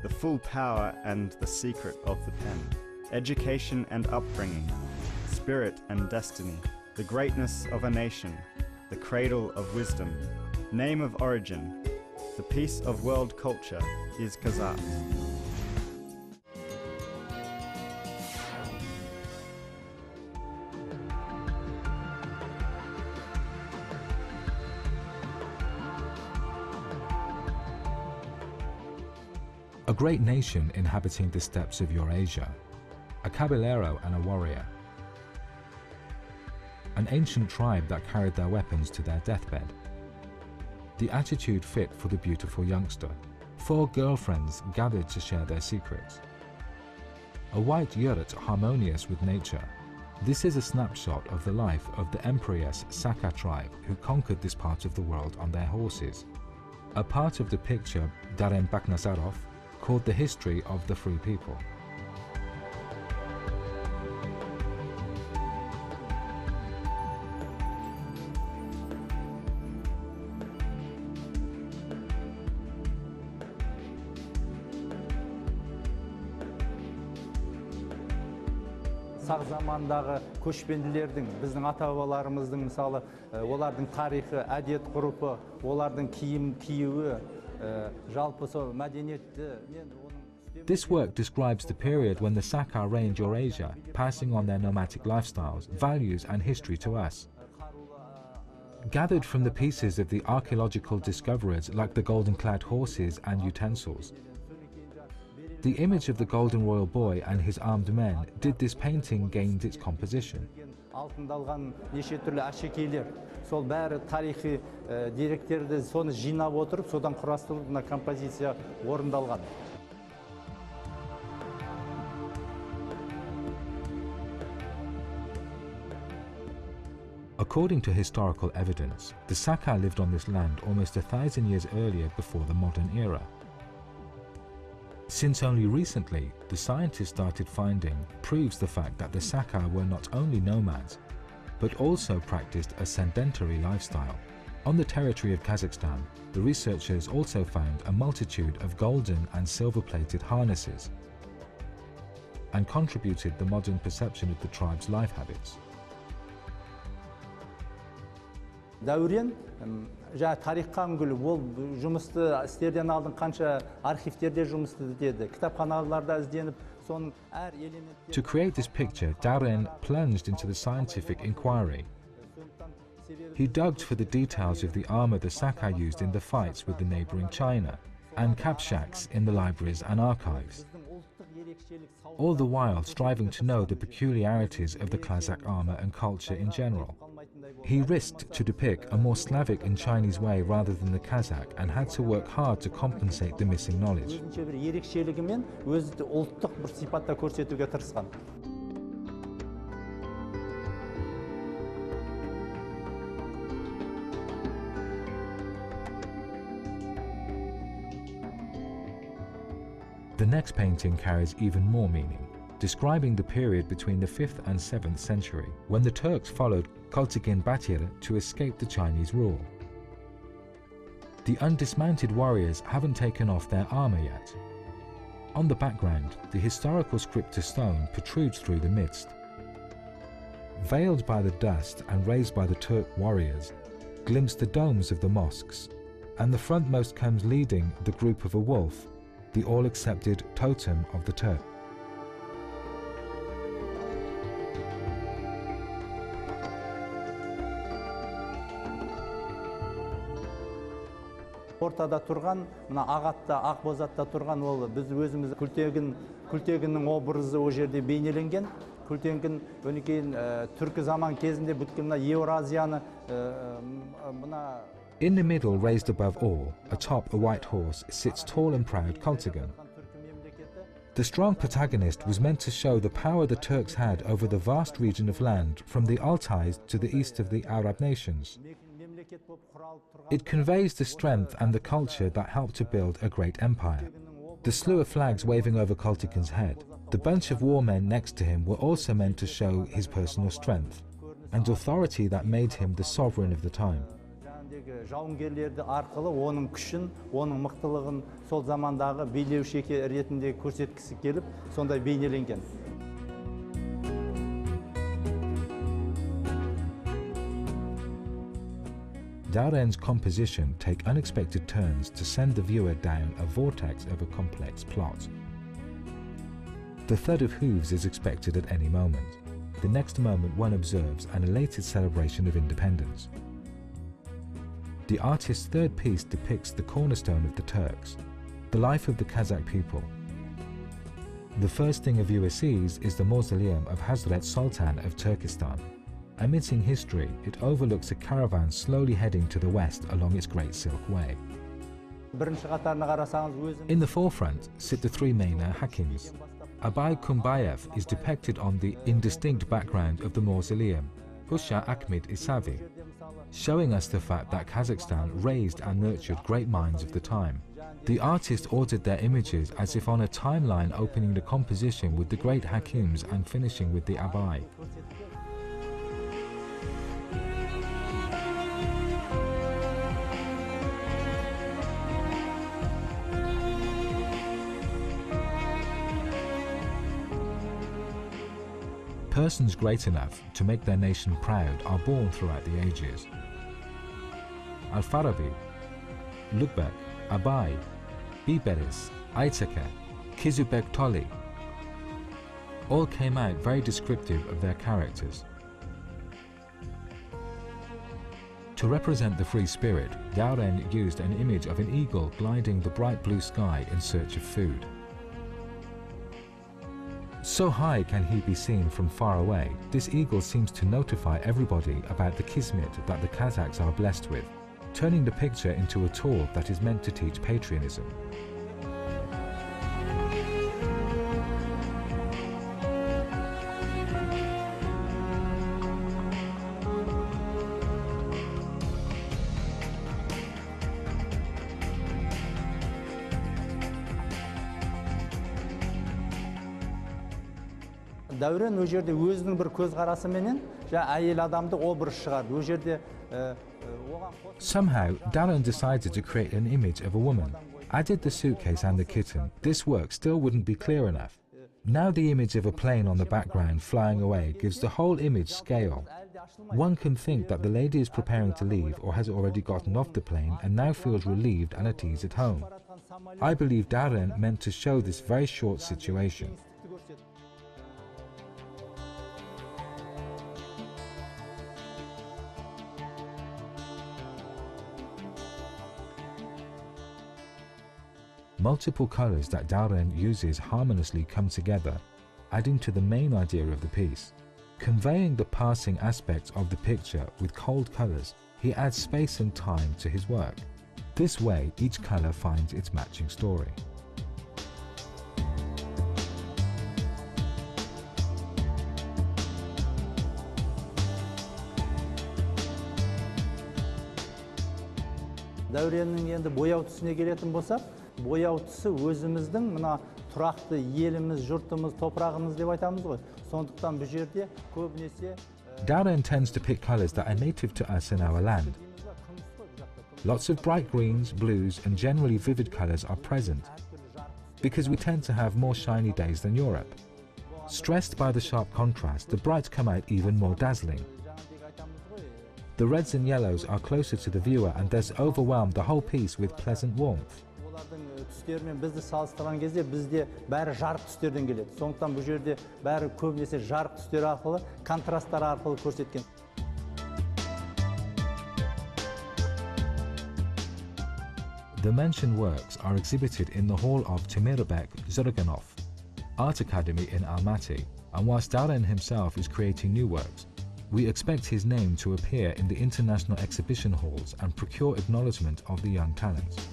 the full power and the secret of the pen, education and upbringing, spirit and destiny, the greatness of a nation, the cradle of wisdom, name of origin, the piece of world culture is Kazakh. A great nation inhabiting the steppes of Eurasia, a caballero and a warrior. An ancient tribe that carried their weapons to their deathbed. The attitude fit for the beautiful youngster. 4 girlfriends gathered to share their secrets. A white yurt harmonious with nature. This is a snapshot of the life of the Empress Sakha tribe who conquered this part of the world on their horses. A part of the picture Dauren Beknazarov called The History of the Free People. Сақ замандағы көшпенділердің, біздің ата-бабаларымыздың мысалы, олардың тарихы, әдет ғұрпы, олардың киім киюі, жалпы сол мәдениетті мен оның. This work describes the period when the Sakha reigned Eurasia, passing on their nomadic lifestyles, values and history to us. Gathered from the pieces of the archaeological discoveries like the golden-clad horses and utensils, the image of the golden royal boy and his armed men did this painting gained its composition. Алтындалған неше түрлі әшекейлер, сол бәрі тарихи деректерді соны жинап отырып, содан құрастырылып мына композиция орындалған. According to historical evidence, the Sakha lived on this land almost 1,000 years earlier before the modern era. Since only recently, the scientists started finding proves the fact that the Sakha were not only nomads, but also practiced a sedentary lifestyle. On the territory of Kazakhstan, the researchers also found a multitude of golden and silver-plated harnesses and contributed the modern perception of the tribe's life habits. Dauren, жаңа тарихқа үңіліп, ол жұмысты істерден алдын қанша архивтерде жұмыс істеді, кітапханаларда ізденіп, соның әр элементтері. To create this picture, Dauren plunged into the scientific inquiry. He dug for the details of the armor the Sakha used in the fights with the neighboring China and kapshaks in the libraries and archives, all the while striving to know the peculiarities of the Kazakh armor and culture in general. He risked to depict a more Slavic and Chinese way rather than the Kazakh and had to work hard to compensate the missing knowledge. The next painting carries even more meaning, describing the period between the 5th and 7th century, when the Turks followed Koltigin Batyr to escape the Chinese rule. The undismounted warriors haven't taken off their armor yet. On the background, the historical scripture stone protrudes through the midst. Veiled by the dust and raised by the Turk warriors, glimpse the domes of the mosques, and the frontmost comes leading the group of a wolf, the all-accepted totem of the Turk. Ортада тұрған, мына ағатта, ақбозатта тұрған ол біз өзіміз күлтегіннің образы о жерде бейнеленген. Күлтегін өнекейін түркі заман кезінде бүткін мына Еуразияны мына. In the middle, raised above all, atop a white horse, sits tall and proud Koltigin. The strong protagonist was meant to show the power the Turks had over the vast region of land from the Altais to the east of the Arab nations. It conveys the strength and the culture that helped to build a great empire. The slew of flags waving over Koltigin's head, the bunch of war men next to him were also meant to show his personal strength and authority that made him the sovereign of the time. Жауынгерлерді арқылы оның күшін, оның мықтылығын сол замандағы билеуші ретінде көрсеткісі келіп, сондай бейнеленген. Dauren's composition take unexpected turns to send the viewer down a vortex of a complex plot. The thud of hooves is expected at any moment. The next moment one observes an elated celebration of independence. The artist's third piece depicts the cornerstone of the Turks, the life of the Kazakh people. The first thing a viewer sees is the mausoleum of Hazrat Sultan of Turkestan. Amidst history, it overlooks a caravan slowly heading to the west along its Great Silk Way. In the forefront sit the three main hakims. Abay Kumbayev is depicted on the indistinct background of the mausoleum, Husha Ahmed Isavi, showing us the fact that Kazakhstan raised and nurtured great minds of the time. The artist ordered their images as if on a timeline, opening the composition with the great hakims and finishing with the Abay. Persons great enough to make their nation proud are born throughout the ages. Al-Farabi, Lubek, Abay, Biberis, Ayteke, Jibek Joly all came out very descriptive of their characters. To represent the free spirit, Dauren used an image of an eagle gliding the bright blue sky in search of food. So high can he be seen from far away, this eagle seems to notify everybody about the kismet that the Kazakhs are blessed with, turning the picture into a tool that is meant to teach patriotism. Dauren o жерде өзінің бір көзқарасыменен әйел адамды образ шығарды. О жерде Somehow, Dauren decided to create an image of a woman. Added the suitcase and the kitten, this work still wouldn't be clear enough. Now the image of a plane on the background flying away gives the whole image scale. One can think that the lady is preparing to leave or has already gotten off the plane and now feels relieved and at ease at home. I believe Dauren meant to show this very short situation. Multiple colors that Dauren uses harmoniously come together, adding to the main idea of the piece. Conveying the passing aspects of the picture with cold colors, he adds space and time to his work. This way, each color finds its matching story. Daurenнің енді бояу түсіне келетін болсақ, бояу түсі өзіміздің мына тұрақты еліміз, жұртымыз, топырағымыз деп айтамыз ғой. Сондықтан бұл жерде көбінесе Dauren tends to pick colors that are native to us in our land. Lots of bright greens, blues, and generally vivid colors are present because we tend to have more shiny days than Europe. Stressed by the sharp contrast, the brights come out even more dazzling. The reds and yellows are closer to the viewer and thus overwhelm the whole piece with pleasant warmth. Түстермен бізді салыстырған кезде бізде бәрі жарық түстерден келеді. Сондықтан бұл жерде бәрі көбінесе жарық түстер арқылы, контрасттар арқылы көрсеткен. The mentioned works are exhibited in the hall of Temirbek Zurganov Art Academy in Almaty, and whilst Dauren himself is creating new works, we expect his name to appear in the international exhibition halls and procure acknowledgement of the young talents.